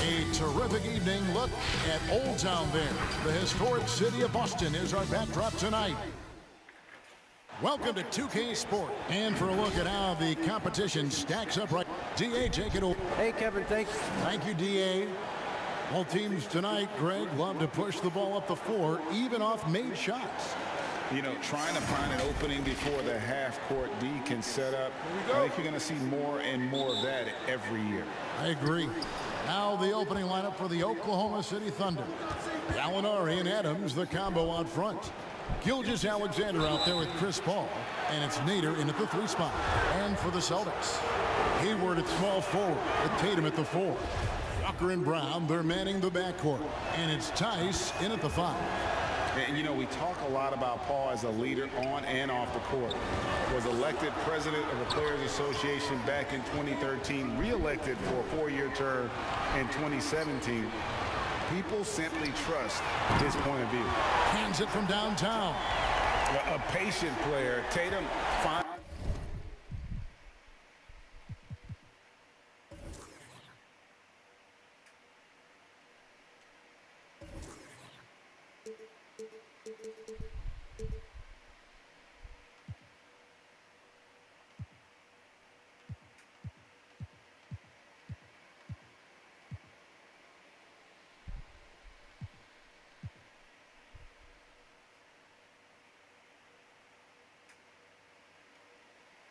A terrific evening look at Old Town there. The historic city of Boston is our backdrop tonight. Welcome to 2K Sport. And for a look at how the competition stacks up right. DA, take it away. Hey, Kevin, thanks. Thank you, DA. All teams tonight, Greg, love to push the ball up the floor, even off made shots. You know, trying to find an opening before the half-court D can set up. I think you're going to see more and more of that every year. I agree. Now the opening lineup for the Oklahoma City Thunder. Gallinari and Adams, the combo out front. Gilgeous-Alexander out there with Chris Paul. And it's Nader in at the 3 spot. And for the Celtics, Hayward at small forward with Tatum at the 4. Walker and Brown, they're manning the backcourt. And it's Tice in at the 5. And, you know, we talk a lot about Paul as a leader on and off the court. Was elected president of the Players Association back in 2013, re-elected for a 4-year term in 2017. People simply trust his point of view. Hands it from downtown. A patient player. Tatum finds.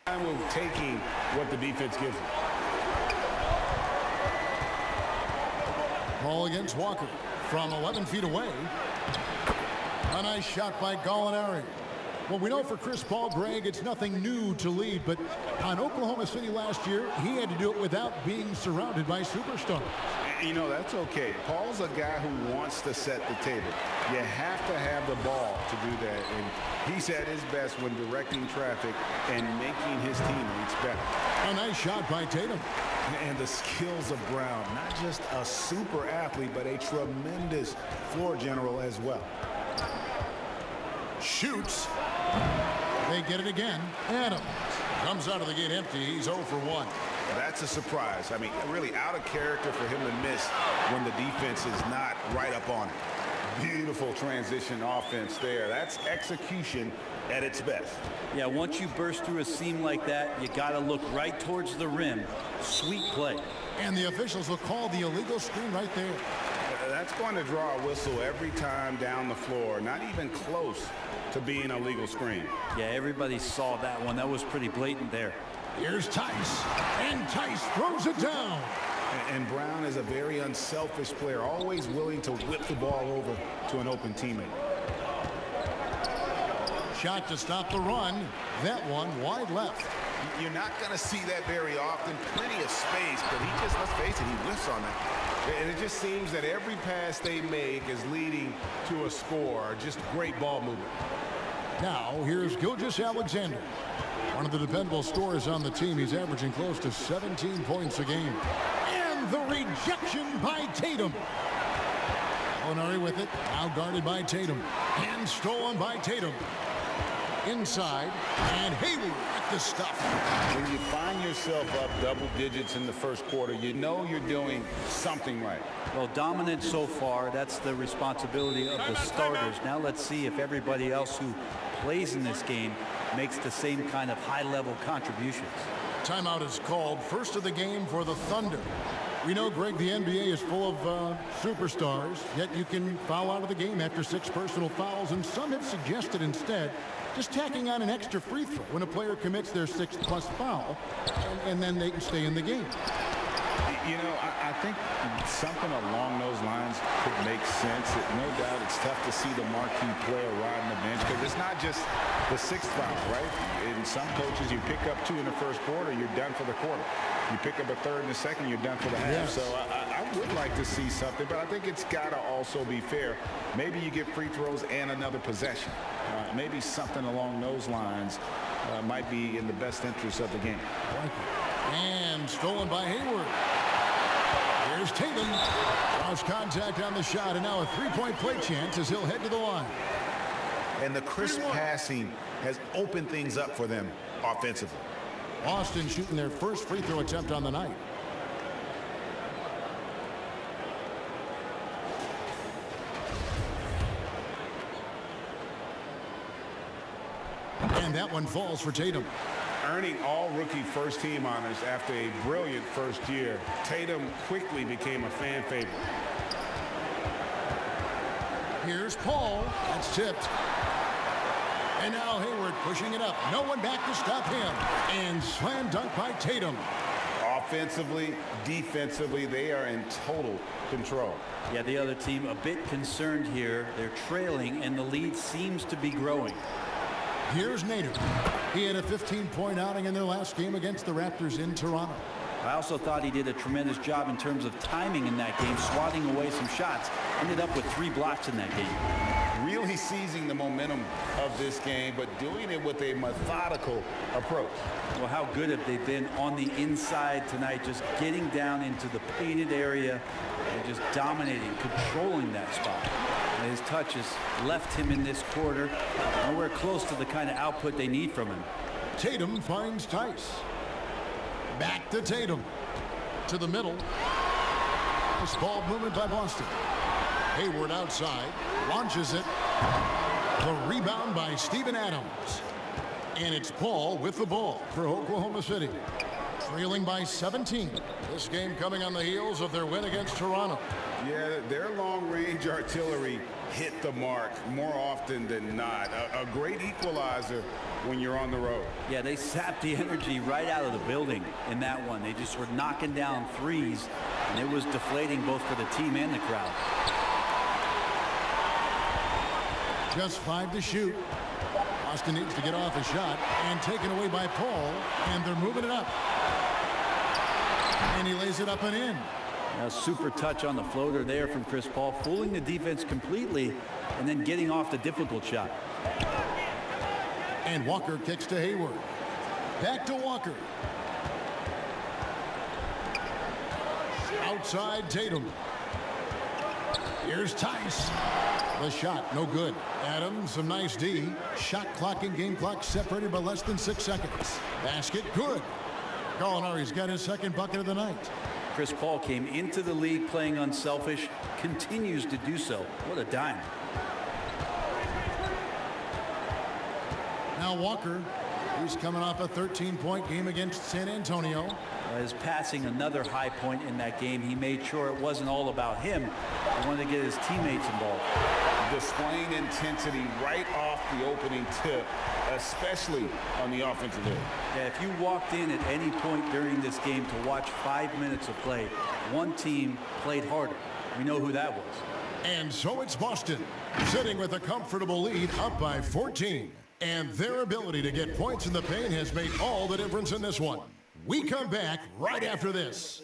Of taking what the defense gives them. Ball against Walker from 11 feet away. A nice shot by Gallinari. Well, we know for Chris Paul, Greg, it's nothing new to lead, but on Oklahoma City last year, he had to do it without being surrounded by superstars. You know, that's okay. Paul's a guy who wants to set the table. You have to have the ball to do that, and he's at his best when directing traffic and making his teammates better. A nice shot by Tatum. And the skills of Brown, not just a super athlete, but a tremendous floor general as well. Shoots. They get it again. Adams comes out of the gate empty. He's 0 for 1. That's a surprise. I mean, really out of character for him to miss when the defense is not right up on it. Beautiful transition offense there. That's execution at its best. Yeah, once you burst through a seam like that, you got to look right towards the rim. Sweet play. And the officials will call the illegal screen right there. That's going to draw a whistle every time down the floor. Not even close to being a legal screen. Yeah, everybody saw that one. That was pretty blatant there. Here's Tice, and Tice throws it down. And Brown is a very unselfish player, always willing to whip the ball over to an open teammate. Shot to stop the run. That one wide left. You're not going to see that very often. Plenty of space, but he just, let's face it, he whiffs on that. And it just seems that every pass they make is leading to a score. Just great ball movement. Now, here's Gilgeous-Alexander. One of the dependable scorers on the team. He's averaging close to 17 points a game. And the rejection by Tatum. Gallinari with it. Now guarded by Tatum. And stolen by Tatum. Inside. And Hayward at the stuff. When you find yourself up double digits in the first quarter, you know you're doing something right. Well, dominant so far. That's the responsibility of the starters. Now let's see if everybody else who plays in this game makes the same kind of high-level contributions. Timeout is called. First of the game for the Thunder. We know, Greg, the NBA is full of superstars, yet you can foul out of the game after 6 personal fouls, and some have suggested instead just tacking on an extra free throw when a player commits their 6th+ foul, and then they can stay in the game. You know, I think something along those lines could make sense. No doubt it's tough to see the marquee player riding the bench because it's not just the 6th foul, right? In some coaches, you pick up 2 in the first quarter, you're done for the quarter. You pick up a 3rd in the second, you're done for the half. Yes. So I would like to see something, but I think it's got to also be fair. Maybe you get free throws and another possession. Maybe something along those lines might be in the best interest of the game. And stolen by Hayward. Here's Tatum. Lost contact on the shot, and now a 3-point play chance as he'll head to the line. And the crisp passing has opened things up for them offensively. Boston shooting their first free throw attempt on the night. And that one falls for Tatum. Earning all rookie first team honors after a brilliant first year, Tatum quickly became a fan favorite. Here's Paul. That's tipped. And now Hayward pushing it up. No one back to stop him. And slam dunk by Tatum. Offensively, defensively, they are in total control. Yeah, the other team a bit concerned here. They're trailing, and the lead seems to be growing. Here's Nader. He had a 15-point outing in their last game against the Raptors in Toronto. I also thought he did a tremendous job in terms of timing in that game, swatting away some shots. Ended up with 3 blocks in that game. Really seizing the momentum of this game, but doing it with a methodical approach. Well, how good have they been on the inside tonight, just getting down into the painted area and just dominating, controlling that spot. And his touches left him in this quarter nowhere close to the kind of output they need from him. Tatum finds Tice. Back to Tatum. To the middle. This ball movement by Boston. Hayward outside. Launches it. The rebound by Steven Adams. And it's Paul with the ball for Oklahoma City. Trailing by 17. This game coming on the heels of their win against Toronto. Yeah, their long-range artillery hit the mark more often than not. A great equalizer when you're on the road. Yeah, they sapped the energy right out of the building in that one. They just were knocking down threes, and it was deflating both for the team and the crowd. Just 5 to shoot. Boston needs to get off a shot, and taken away by Paul, and they're moving it up. And he lays it up and in. A super touch on the floater there from Chris Paul, fooling the defense completely, and then getting off the difficult shot. And Walker kicks to Hayward. Back to Walker. Outside Tatum. Here's Tice. The shot, no good. Adams, some nice D. Shot clock and game clock separated by less than 6 seconds. Basket, good. Gallinari's got his second bucket of the night. Chris Paul came into the league playing unselfish, continues to do so. What a dime. Now Walker, he's coming off a 13-point game against San Antonio. His passing, another high point in that game. He made sure it wasn't all about him. He wanted to get his teammates involved. Displaying intensity right off the opening tip, especially on the offensive end. Yeah, if you walked in at any point during this game to watch 5 minutes of play, one team played harder. We know who that was. And so it's Boston, sitting with a comfortable lead, up by 14. And their ability to get points in the paint has made all the difference in this one. We come back right after this.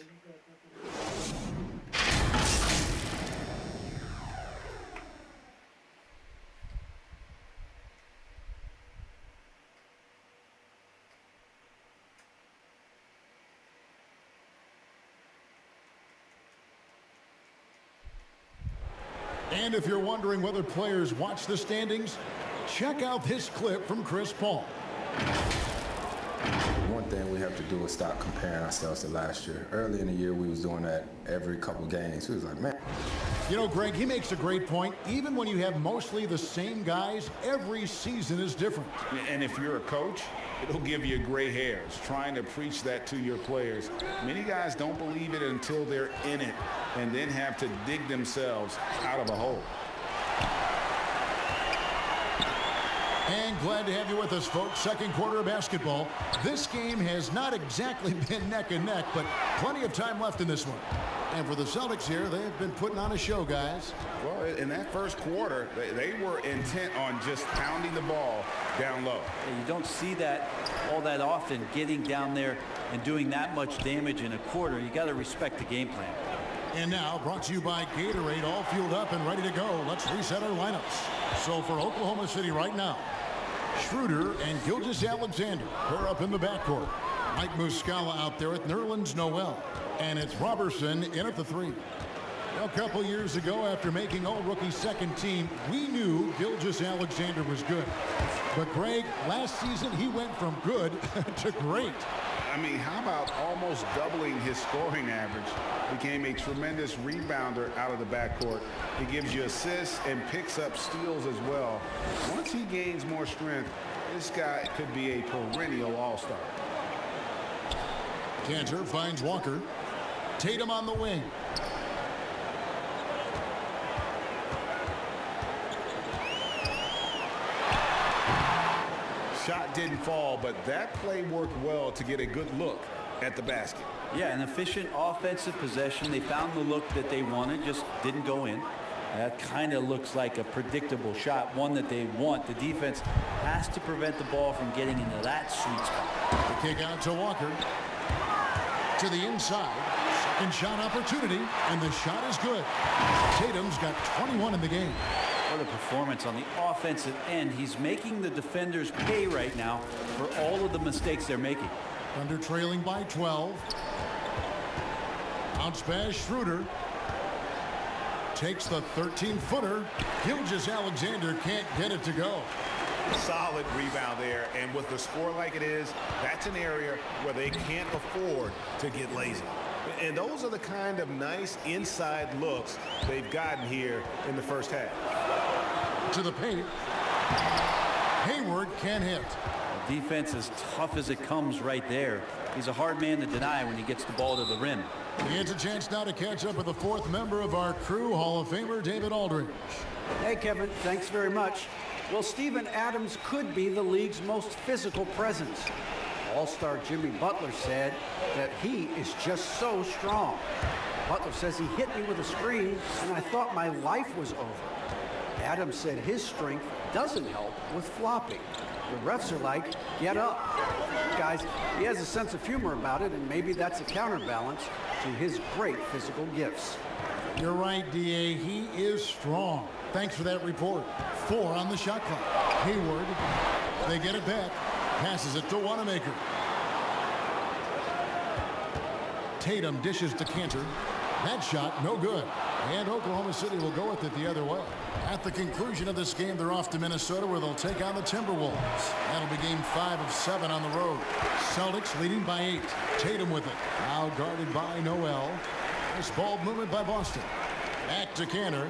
And if you're wondering whether players watch the standings, check out this clip from Chris Paul. One thing we have to do is stop comparing ourselves to last year. Early in the year, we was doing that every couple games. We was like, man. You know, Greg, he makes a great point. Even when you have mostly the same guys, every season is different. And if you're a coach, it'll give you gray hairs, trying to preach that to your players. Many guys don't believe it until they're in it and then have to dig themselves out of a hole. And glad to have you with us, folks. Second quarter of basketball. This game has not exactly been neck and neck, but plenty of time left in this one. And for the Celtics here, they've been putting on a show, guys. Well, in that first quarter, they were intent on just pounding the ball down low. You don't see that all that often, getting down there and doing that much damage in a quarter. You got to respect the game plan. And now, brought to you by Gatorade, all fueled up and ready to go. Let's reset our lineups. So for Oklahoma City right now, Schroeder and Gilgeous-Alexander are up in the backcourt. Mike Muscala out there with Nerlens Noel. And it's Robertson in at the 3. A couple years ago, after making all-rookie second team, we knew Gilgeous-Alexander was good. But Greg, last season he went from good to great. I mean, how about almost doubling his scoring average? Became a tremendous rebounder out of the backcourt. He gives you assists and picks up steals as well. Once he gains more strength, this guy could be a perennial all-star. Cantor finds Walker. Tatum on the wing. Shot didn't fall, but that play worked well to get a good look at the basket. Yeah, an efficient offensive possession. They found the look that they wanted, just didn't go in. That kind of looks like a predictable shot, one that they want. The defense has to prevent the ball from getting into that sweet spot. The kick out to Walker. To the inside. Second shot opportunity, and the shot is good. Tatum's got 21 in the game. What a performance on the offensive end. He's making the defenders pay right now for all of the mistakes they're making. Thunder trailing by 12. Bounce pass, Schroeder. Takes the 13-footer. Gilgeous-Alexander can't get it to go. Solid rebound there, and with the score like it is, that's an area where they can't afford to get lazy. And those are the kind of nice inside looks they've gotten here in the first half. To the paint. Hayward can't hit. Defense as tough as it comes right there. He's a hard man to deny when he gets the ball to the rim. He has a chance now to catch up with the fourth member of our crew, Hall of Famer David Aldridge. Hey, Kevin, thanks very much. Well, Steven Adams could be the league's most physical presence. All-star Jimmy Butler said that he is just so strong. Butler says he hit me with a screen, and I thought my life was over. Adams said his strength doesn't help with flopping. The refs are like, get up. Guys, he has a sense of humor about it, and maybe that's a counterbalance to his great physical gifts. You're right, D.A. He is strong. Thanks for that report. 4 on the shot clock. Hayward, they get it back. Passes it to Wanamaker. Tatum dishes to Cantor. That shot, no good. And Oklahoma City will go with it the other way. At the conclusion of this game, they're off to Minnesota, where they'll take on the Timberwolves. That'll be game 5 of 7 on the road. Celtics leading by 8. Tatum with it. Now guarded by Noel. Nice ball movement by Boston. Back to Cantor.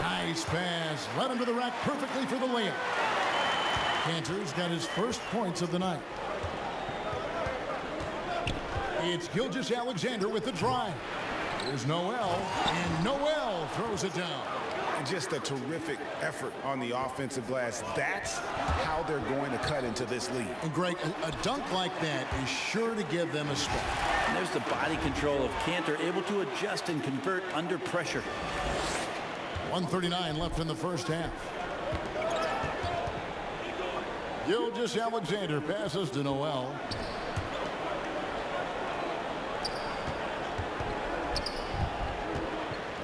Nice pass. Led him to the rack perfectly for the layup. Cantor's got his first points of the night. It's Gilgeous-Alexander with the drive. Here's Noel, and Noel throws it down. And just a terrific effort on the offensive glass. That's how they're going to cut into this lead. And Greg, a dunk like that is sure to give them a spot. And there's the body control of Cantor, able to adjust and convert under pressure. 1:39 left in the first half. Gilgeous-Alexander passes to Noel.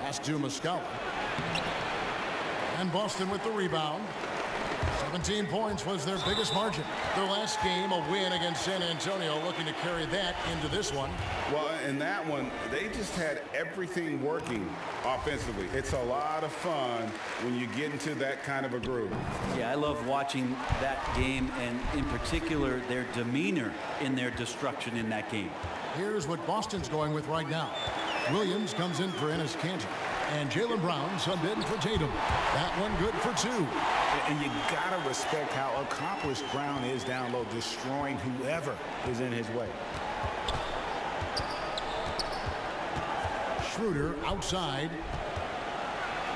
Pass to Muscala. And Boston with the rebound. 17 points was their biggest margin. Their last game, a win against San Antonio, looking to carry that into this one. Well, in that one, they just had everything working offensively. It's a lot of fun when you get into that kind of a groove. Yeah, I love watching that game, and in particular, their demeanor in their destruction in that game. Here's what Boston's going with right now. Williams comes in for Enes Kanter. And Jaylen Brown subbed in for Tatum. That one good for 2. And you got to respect how accomplished Brown is down low, destroying whoever is in his way. Schroeder outside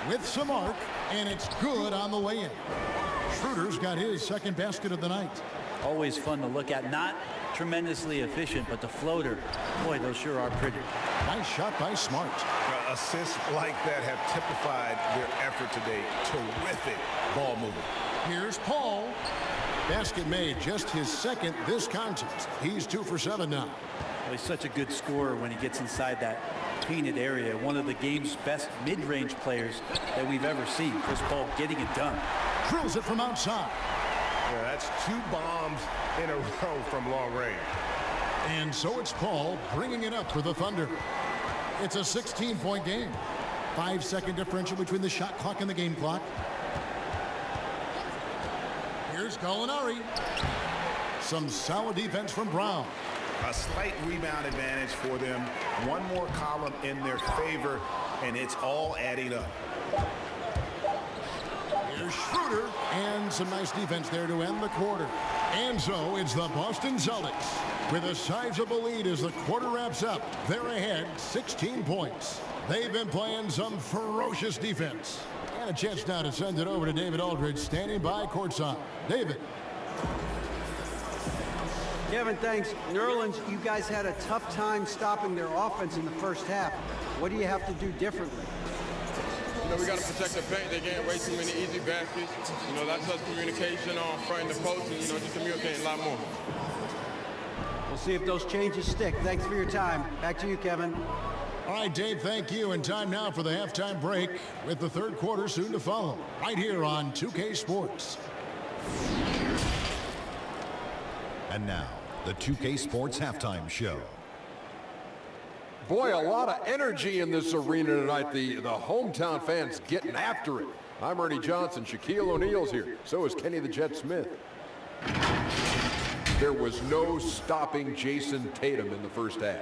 with some arc, and it's good on the way in. Schroeder's got his second basket of the night. Always fun to look at. Not tremendously efficient, but the floater, boy, those sure are pretty. Nice shot by Smart. Assists like that have typified their effort today. Terrific ball movement. Here's Paul. Basket made, just his second this contest. He's 2 for 7 now. Well, he's such a good scorer when he gets inside that painted area. One of the game's best mid-range players that we've ever seen. Chris Paul getting it done. Drills it from outside. Yeah, that's 2 bombs in a row from long range. And so it's Paul bringing it up for the Thunder. It's a 16-point game. 5-second differential between the shot clock and the game clock. Here's Gallinari. Some solid defense from Brown. A slight rebound advantage for them. One more column in their favor, and it's all adding up. Here's Schroeder, and some nice defense there to end the quarter. And so it's the Boston Celtics with a sizable lead as the quarter wraps up. They're ahead 16 points. They've been playing some ferocious defense. And a chance now to send it over to David Aldridge, standing by courtside. David. Kevin, thanks. New Orleans, you guys had a tough time stopping their offense in the first half. What do you have to do differently? We got to protect the paint. They getting way too many easy baskets. That's us communication on front of the post and, just communicating a lot more. We'll see if those changes stick. Thanks for your time. Back to you, Kevin. All right, Dave, thank you. And time now for the halftime break with the third quarter soon to follow. Right here on 2K Sports. And now, the 2K Sports Halftime Show. Boy, a lot of energy in this arena tonight. The hometown fans getting after it. I'm Ernie Johnson. Shaquille O'Neal's here. So is Kenny the Jet Smith. There was no stopping Jason Tatum in the first half.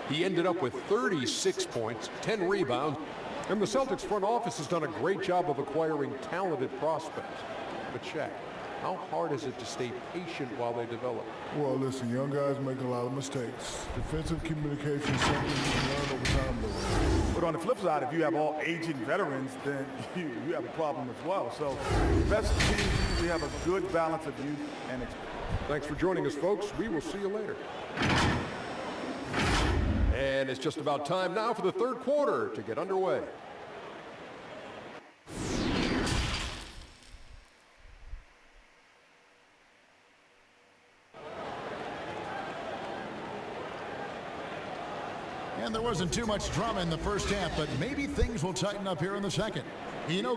He ended up with 36 points, 10 rebounds, and the Celtics front office has done a great job of acquiring talented prospects. But Shaq, how hard is it to stay patient while they develop? Well, listen, young guys make a lot of mistakes. Defensive communication is something you can learn over time. But on the flip side, if you have all aging veterans, then you have a problem as well. So the best teams usually have a good balance of youth and experience. Thanks for joining us, folks. We will see you later. And it's just about time now for the third quarter to get underway. And there wasn't too much drama in the first half, but maybe things will tighten up here in the second.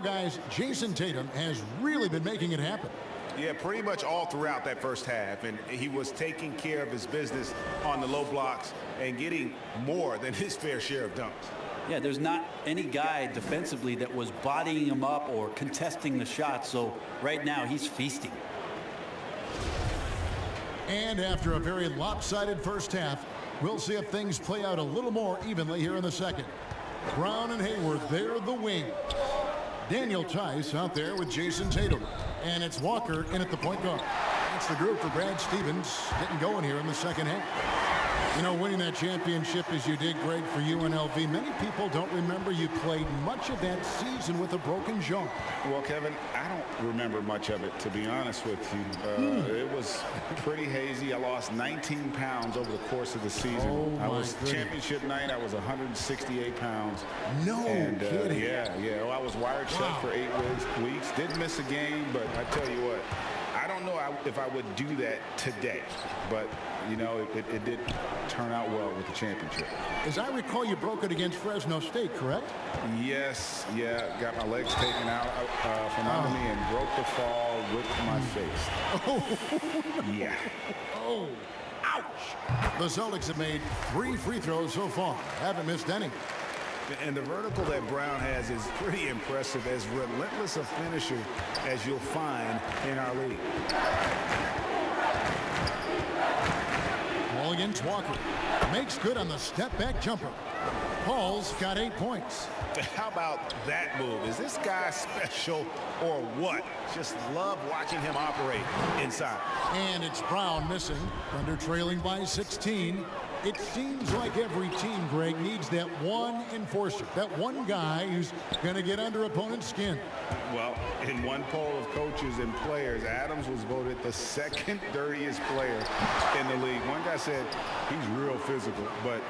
Guys, Jason Tatum has really been making it happen. Yeah, pretty much all throughout that first half, and he was taking care of his business on the low blocks and getting more than his fair share of dunks. Yeah, there's not any guy defensively that was bodying him up or contesting the shots, so right now he's feasting. And after a very lopsided first half, we'll see if things play out a little more evenly here in the second. Brown and Hayward, they're the wing. Daniel Tice out there with Jason Tatum. And it's Walker in at the point guard. That's the group for Brad Stevens getting going here in the second half. Winning that championship as you did, great for UNLV. Many people don't remember you played much of that season with a broken jaw. Well, Kevin, I don't remember much of it, to be honest with you. It was pretty hazy. I lost 19 pounds over the course of the season. I was championship night. I was 168 pounds. No kidding. Yeah. Well, I was wired shut for 8 weeks. Didn't miss a game, but I tell you what, I don't know if I would do that today, but it did turn out well with the championship. As I recall, you broke it against Fresno State, correct? Yes, got my legs taken out from under me and broke the fall with my face. Oh. Yeah. Oh, ouch. The Celtics have made 3 free throws so far. Haven't missed any. And the vertical that Brown has is pretty impressive, as relentless a finisher as you'll find in our league. Ball against Walker. Makes good on the step-back jumper. Paul's got 8 points. How about that move? Is this guy special or what? Just love watching him operate inside. And it's Brown missing. Thunder trailing by 16. It seems like every team, Greg, needs that one enforcer, that one guy who's going to get under opponent's skin. Well, in one poll of coaches and players, Adams was voted the second dirtiest player in the league. One guy said he's real physical, but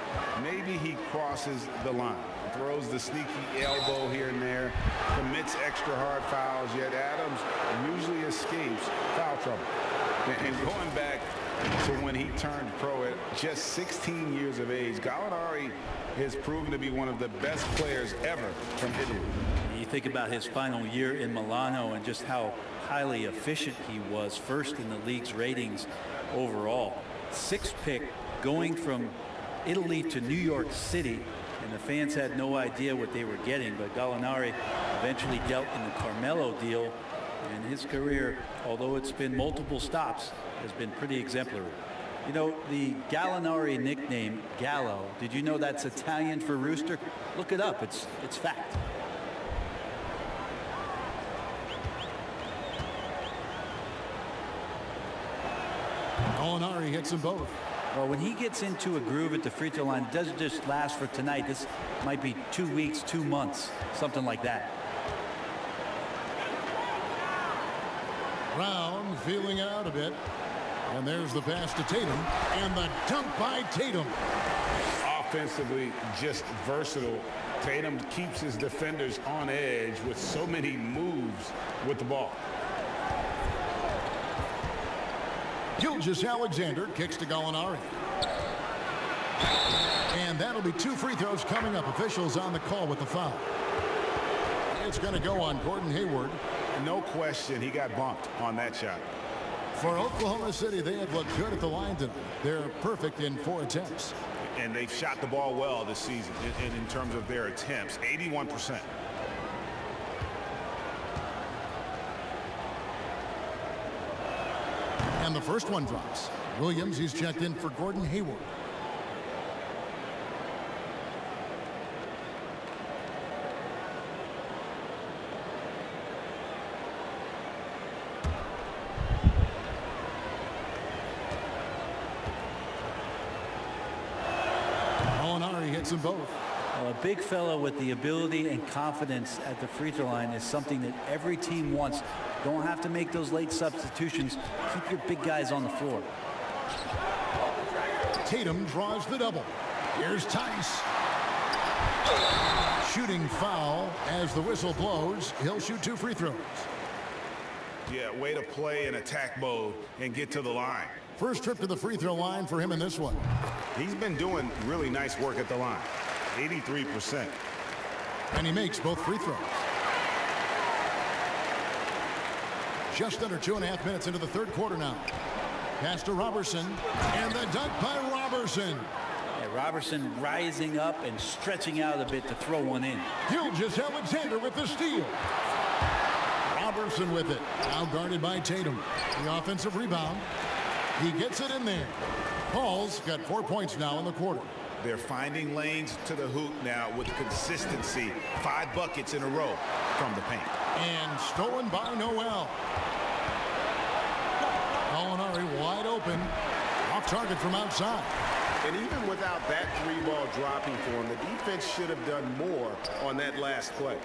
maybe he crosses the line. Throws the sneaky elbow here and there, commits extra hard fouls, yet Adams usually escapes foul trouble. And going back to when he turned pro at just 16 years of age, Gallinari has proven to be one of the best players ever from Italy. You think about his final year in Milano and just how highly efficient he was, first in the league's ratings overall. 6th pick going from Italy to New York City, and the fans had no idea what they were getting, but Gallinari eventually dealt in the Carmelo deal, and his career, although it's been multiple stops, has been pretty exemplary. You know, the Gallinari nickname, Gallo, did you know that's Italian for rooster? Look it up. It's fact. Gallinari hits them both. Well, when he gets into a groove at the free throw line, it doesn't just last for tonight. This might be 2 weeks, 2 months, something like that. Brown feeling it out a bit. And there's the pass to Tatum. And the dunk by Tatum. Offensively, just versatile. Tatum keeps his defenders on edge with so many moves with the ball. Gilgeous-Alexander kicks to Gallinari. And that'll be 2 free throws coming up. Officials on the call with the foul. It's going to go on Gordon Hayward. No question, he got bumped on that shot. For Oklahoma City, they have looked good at the line tonight. They're perfect in 4 attempts. And they've shot the ball well this season in terms of their attempts, 81%. And the first one drops. Williams, he's checked in for Gordon Hayward. Gallinari hits them both. Well, a big fellow with the ability and confidence at the free throw line is something that every team wants. Don't have to make those late substitutions. Keep your big guys on the floor. Tatum draws the double. Here's Tice. Shooting foul as the whistle blows. He'll shoot 2 free throws. Yeah, way to play in attack mode and get to the line. First trip to the free throw line for him in this one. He's been doing really nice work at the line. 83%. And he makes both free throws. Just under 2.5 minutes into the third quarter now. Pass to Robertson. And the dunk by Robertson. Yeah, Robertson rising up and stretching out a bit to throw one in. Gilgeous-Alexander with the steal. Robertson with it. Now guarded by Tatum. The offensive rebound. He gets it in there. Paul's got 4 points now in the quarter. They're finding lanes to the hoop now with consistency. 5 buckets in a row from the paint. And stolen by Noel. Gallinari wide open. Off target from outside. And even without that 3-ball dropping for him, the defense should have done more on that last play.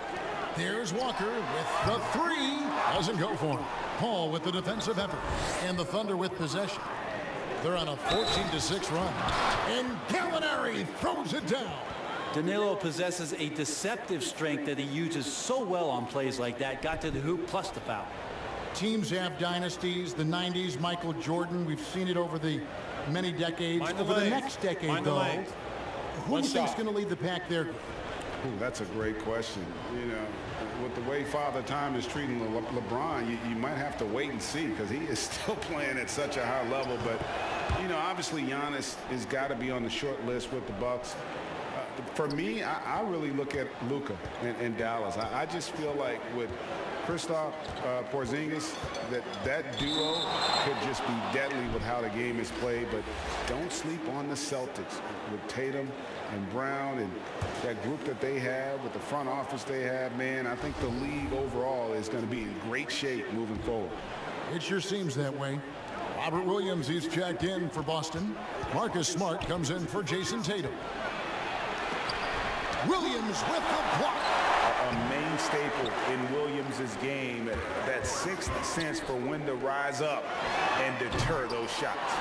There's Walker with the 3. Doesn't go for him. Paul with the defensive effort. And the Thunder with possession. They're on a 14-6 run. And Gallinari throws it down. Danilo possesses a deceptive strength that he uses so well on plays like that. Got to the hoop plus the foul. Teams have dynasties. The 90s, Michael Jordan. We've seen it over the many decades. Over the next decade, though, who do you think's going to lead the pack there? Ooh, that's a great question. You know, with the way Father Time is treating LeBron, you might have to wait and see because he is still playing at such a high level. But, you know, obviously Giannis has got to be on the short list with the Bucks. For me, I really look at Luka in Dallas. I just feel like with Kristaps Porzingis, that duo could just be deadly with how the game is played. But don't sleep on the Celtics with Tatum and Brown and that group that they have with the front office they have. Man, I think the league overall is going to be in great shape moving forward. It sure seems that way. Robert Williams, he's checked in for Boston. Marcus Smart comes in for Jason Tatum. Williams with the block. A main staple in Williams' game, that sixth sense for when to rise up and deter those shots.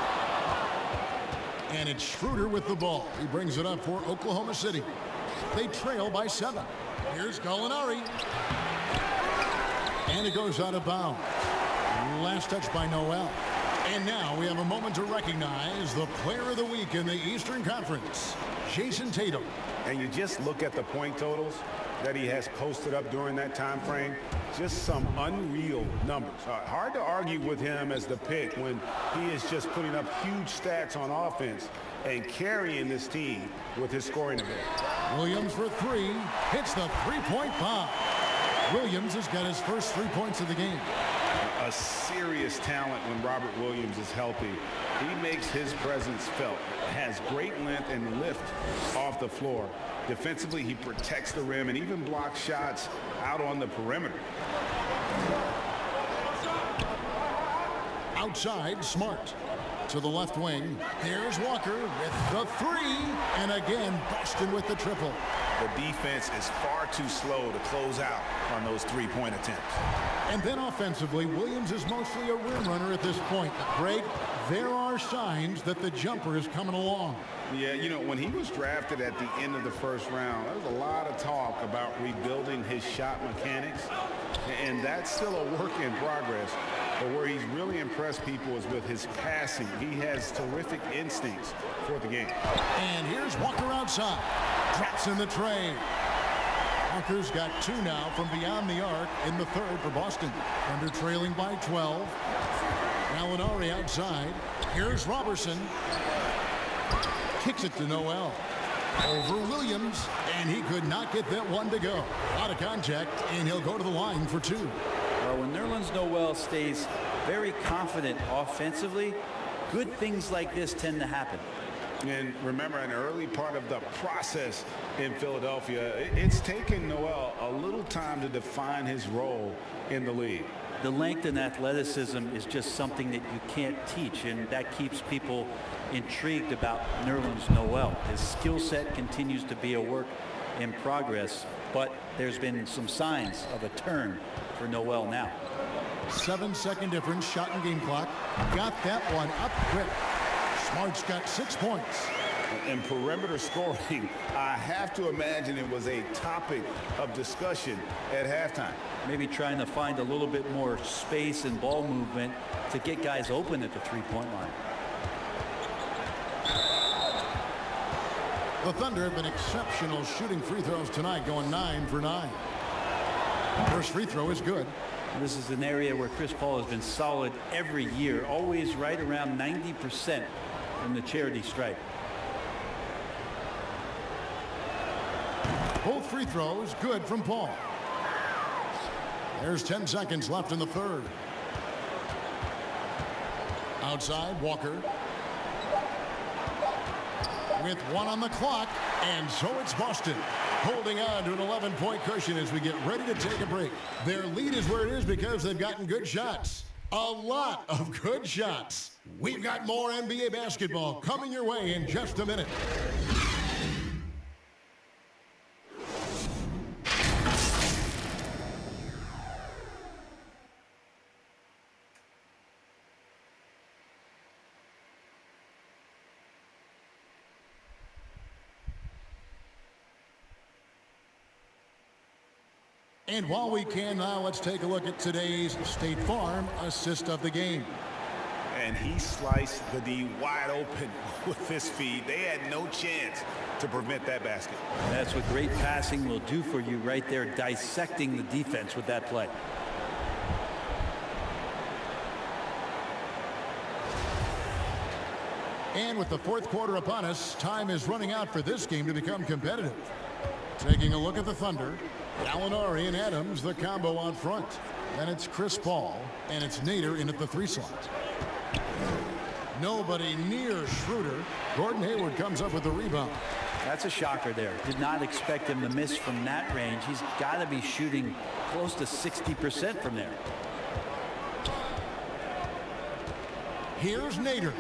And it's Schroeder with the ball. He brings it up for Oklahoma City. They trail by 7. Here's Gallinari. And it goes out of bounds. Last touch by Noel. And now we have a moment to recognize the player of the week in the Eastern Conference, Jason Tatum. And you just look at the point totals that he has posted up during that time frame. Just some unreal numbers. Hard to argue with him as the pick when he is just putting up huge stats on offense and carrying this team with his scoring ability. Williams for 3. Hits the 3-point bomb. Williams has got his first 3 points of the game. a serious talent when Robert Williams is healthy. He makes his presence felt, has great length and lift off the floor. Defensively, he protects the rim and even blocks shots out on the perimeter. Outside, Smart. To the left wing, here's Walker with the three, and again, Boston with the triple. The defense is far too slow to close out on those three-point attempts. And then offensively, Williams is mostly a rim runner at this point. Greg, there are signs that the jumper is coming along. Yeah, you know, when he was drafted at the end of the first round, there was a lot of talk about rebuilding his shot mechanics, and that's still a work in progress. But where he's really impressed people is with his passing. He has terrific instincts for the game. And here's Walker outside. Drops in the tray. Walker's got two now from beyond the arc in the third for Boston. Thunder trailing by 12. Gallinari outside. Here's Robertson. Kicks it to Noel. Over Williams, and he could not get that one to go. Out of contact, and he'll go to the line for two. Well, when Nerlens Noel stays very confident offensively, good things like this tend to happen. And remember, an early part of the process in Philadelphia, it's taken Noel a little time to define his role in the league. The length and athleticism is just something that you can't teach, and that keeps people intrigued about Nerlens Noel. His skill set continues to be a work in progress, but there's been some signs of a turn for Noel now. 7-second difference, shot and game clock. Got that one up quick. Smart's got 6 points. And perimeter scoring, I have to imagine it was a topic of discussion at halftime. Maybe trying to find a little bit more space and ball movement to get guys open at the three-point line. The Thunder have been exceptional shooting free throws tonight, going 9 for 9. First free throw is good. This is an area where Chris Paul has been solid every year, always right around 90% from the charity stripe. Both free throws good from Paul. There's 10 seconds left in the third. Outside, Walker. With one on the clock, and so it's Boston holding on to an 11-point cushion as we get ready to take a break. Their lead is where it is because they've gotten good shots. A lot of good shots. We've got more NBA basketball coming your way in just a minute. And while we can now, let's take a look at today's State Farm assist of the game. And he sliced the D wide open with his feed. They had no chance to prevent that basket. That's what great passing will do for you right there, dissecting the defense with that play. And with the fourth quarter upon us, time is running out for this game to become competitive. Taking a look at the Thunder, Gallinari and Adams, the combo on front. Then it's Chris Paul, and it's Nader in at the 3 slot. Nobody near Schroeder. Gordon Hayward comes up with the rebound. That's a shocker there. Did not expect him to miss from that range. He's got to be shooting close to 60% from there. Here's Nader.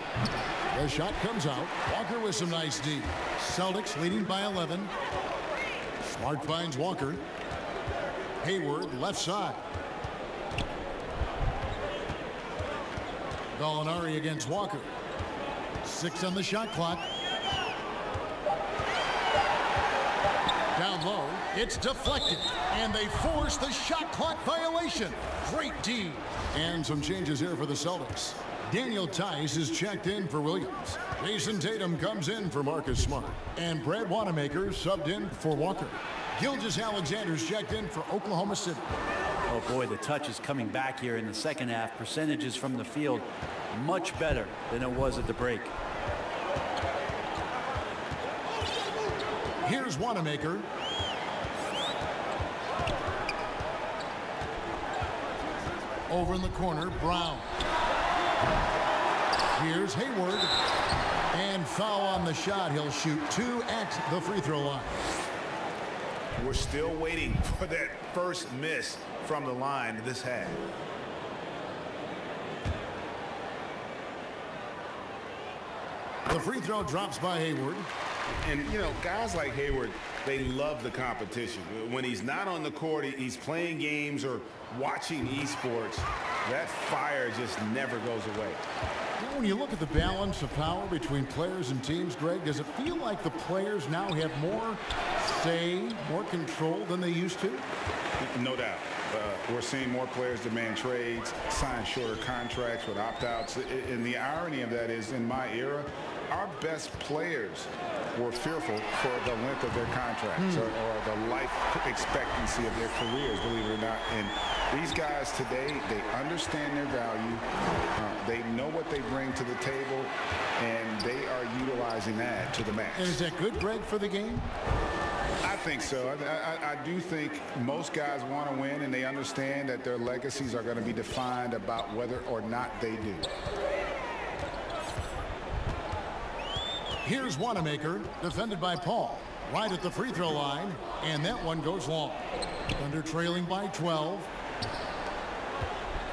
The shot comes out. Walker with some nice D. Celtics leading by 11. Smart finds Walker. Hayward left side. Gallinari against Walker. 6 on the shot clock. Down low, it's deflected, and they force the shot clock violation. Great D. And some changes here for the Celtics. Daniel Tice is checked in for Williams. Jason Tatum comes in for Marcus Smart. And Brad Wanamaker subbed in for Walker. Gilgeous-Alexander's checked in for Oklahoma City. Oh boy, the touch is coming back here in the second half. Percentages from the field much better than it was at the break. Here's Wanamaker. Over in the corner, Brown. Here's Hayward. And foul on the shot. He'll shoot 2 at the free throw line. We're still waiting for that first miss from the line this half. The free throw drops by Hayward. And, you know, guys like Hayward, they love the competition. When he's not on the court, he's playing games or watching esports, that fire just never goes away. Now, when you look at the balance of power between players and teams, Greg, does it feel like the players now have more say, more control than they used to? No doubt. We're seeing more players demand trades, sign shorter contracts with opt-outs. And the irony of that is, in my era, our best players were fearful for the length of their contracts or the life expectancy of their careers, believe it or not. And these guys today, they understand their value. They know what they bring to the table, and they are utilizing that to the max. And is that good, Greg, for the game? I think so. I do think most guys want to win, and they understand that their legacies are going to be defined about whether or not they do. Here's Wanamaker, defended by Paul, right at the free throw line, and that one goes long. Thunder trailing by 12.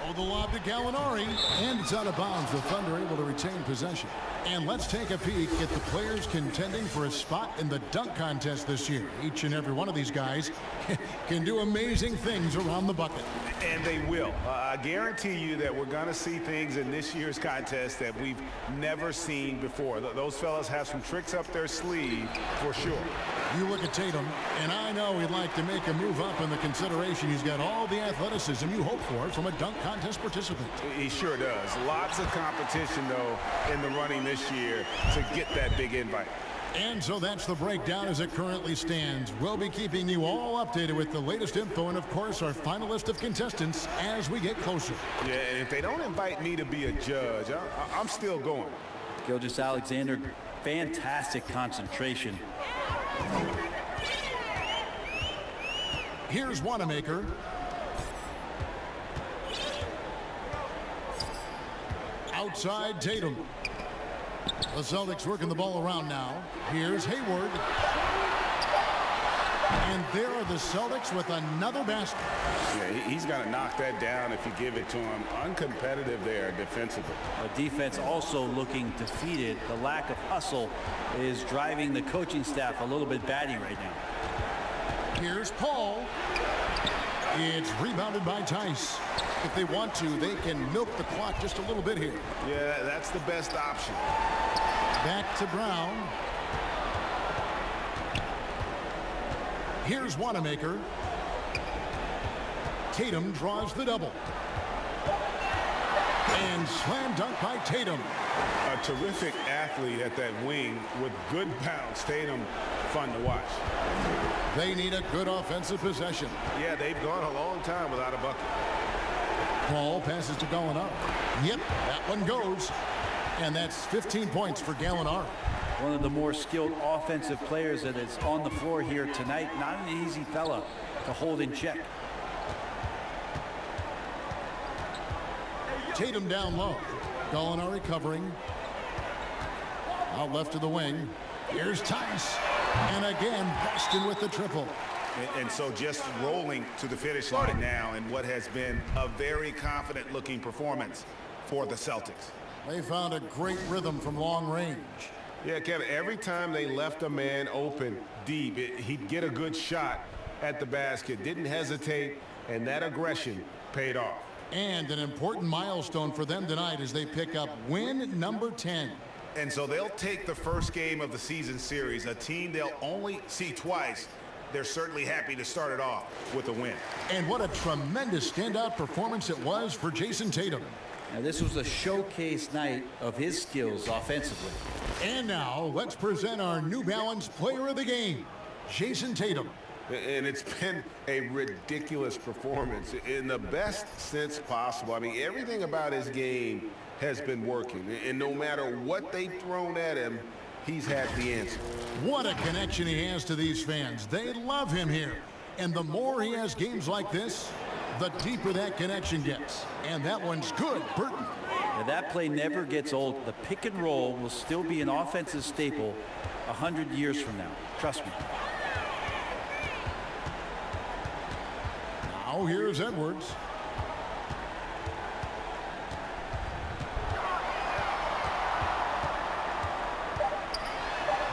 Oh, the lob to Gallinari, and it's out of bounds. The Thunder able to retain possession. And let's take a peek at the players contending for a spot in the dunk contest this year. Each and every one of these guys can do amazing things around the bucket. And they will. I guarantee you that we're going to see things in this year's contest that we've never seen before. Those fellas have some tricks up their sleeve for sure. You look at Tatum, and I know he'd like to make a move up in the consideration. He's got all the athleticism you hope for from a dunk contest participant. He sure does. Lots of competition, though, in the running this year to get that big invite. And so that's the breakdown as it currently stands. We'll be keeping you all updated with the latest info and, of course, our final list of contestants as we get closer. Yeah, and if they don't invite me to be a judge, I'm still going. Gilgeous-Alexander, fantastic concentration. Here's Wanamaker. Outside Tatum. The Celtics working the ball around now. Here's Hayward. And there are the Celtics with another basket. Yeah, he's got to knock that down if you give it to him. Uncompetitive there defensively. The defense also looking defeated. The lack of hustle is driving the coaching staff a little bit batty right now. Here's Paul. It's rebounded by Tice. If they want to, they can milk the clock just a little bit here. Yeah, that's the best option. Back to Brown. Here's Wanamaker. Tatum draws the double. And slam dunk by Tatum. A terrific athlete at that wing with good bounce. Tatum, fun to watch. They need a good offensive possession. Yeah, they've gone a long time without a bucket. Paul passes to Gallinari. Yep, that one goes. And that's 15 points for Gallinari. One of the more skilled offensive players that is on the floor here tonight. Not an easy fella to hold in check. Tatum down low. Gallinari covering. Out left to the wing. Here's Tice. And again, Boston with the triple. And so just rolling to the finish line now in what has been a very confident looking performance for the Celtics. They found a great rhythm from long range. Yeah, Kevin, every time they left a man open deep, he'd get a good shot at the basket, didn't hesitate, and that aggression paid off. And an important milestone for them tonight as they pick up win number 10. And so they'll take the first game of the season series, a team they'll only see twice. They're certainly happy to start it off with a win. And what a tremendous standout performance it was for Jason Tatum. Now, this was a showcase night of his skills offensively. And now, let's present our New Balance Player of the Game, Jason Tatum. And it's been a ridiculous performance in the best sense possible. I mean, everything about his game has been working. And no matter what they've thrown at him, he's had the answer. What a connection he has to these fans. They love him here. And the more he has games like this, the deeper that connection gets. And that one's good, Burton. Now, that play never gets old. The pick and roll will still be an offensive staple 100 years from now. Trust me. Now here's Edwards.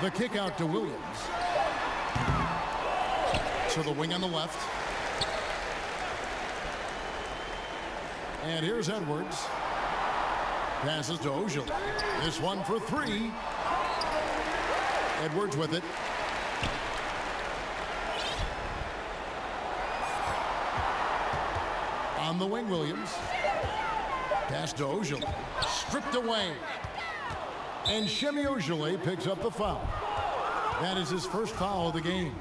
The kick out to Williams. To the wing on the left. And here's Edwards. Passes to Ojale. This one for three. Edwards with it. On the wing, Williams. Pass to Ojale. Stripped away. And Shemi Ojale picks up the foul. That is his first foul of the game.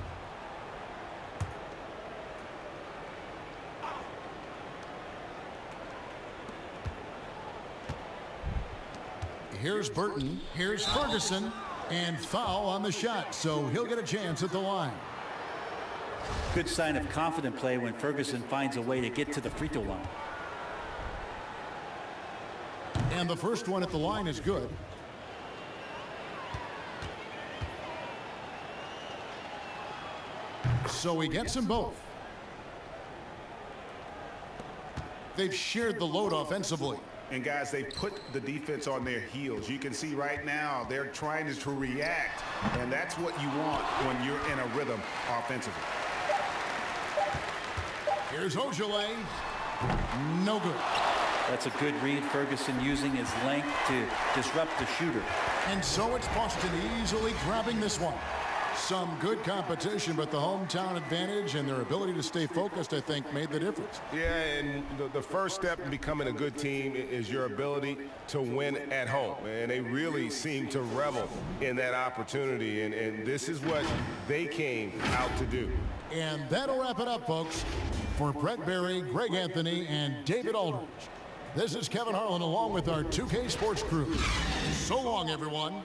Here's Burton. Here's Ferguson. And foul on the shot, so he'll get a chance at the line. Good sign of confident play when Ferguson finds a way to get to the free throw line. And the first one at the line is good. So he gets them both. They've shared the load offensively. And guys, they put the defense on their heels. You can see right now they're trying to react, and that's what you want when you're in a rhythm offensively. Here's Ojale. No good. That's a good read. Ferguson using his length to disrupt the shooter. And so it's Boston easily grabbing this one. Some good competition, but the hometown advantage and their ability to stay focused, I think, made the difference. Yeah, and the first step in becoming a good team is your ability to win at home. And they really seem to revel in that opportunity, and this is what they came out to do. And that'll wrap it up, folks. For Brett Berry, Greg Anthony, and David Aldridge, this is Kevin Harlan along with our 2K Sports crew. So long, everyone.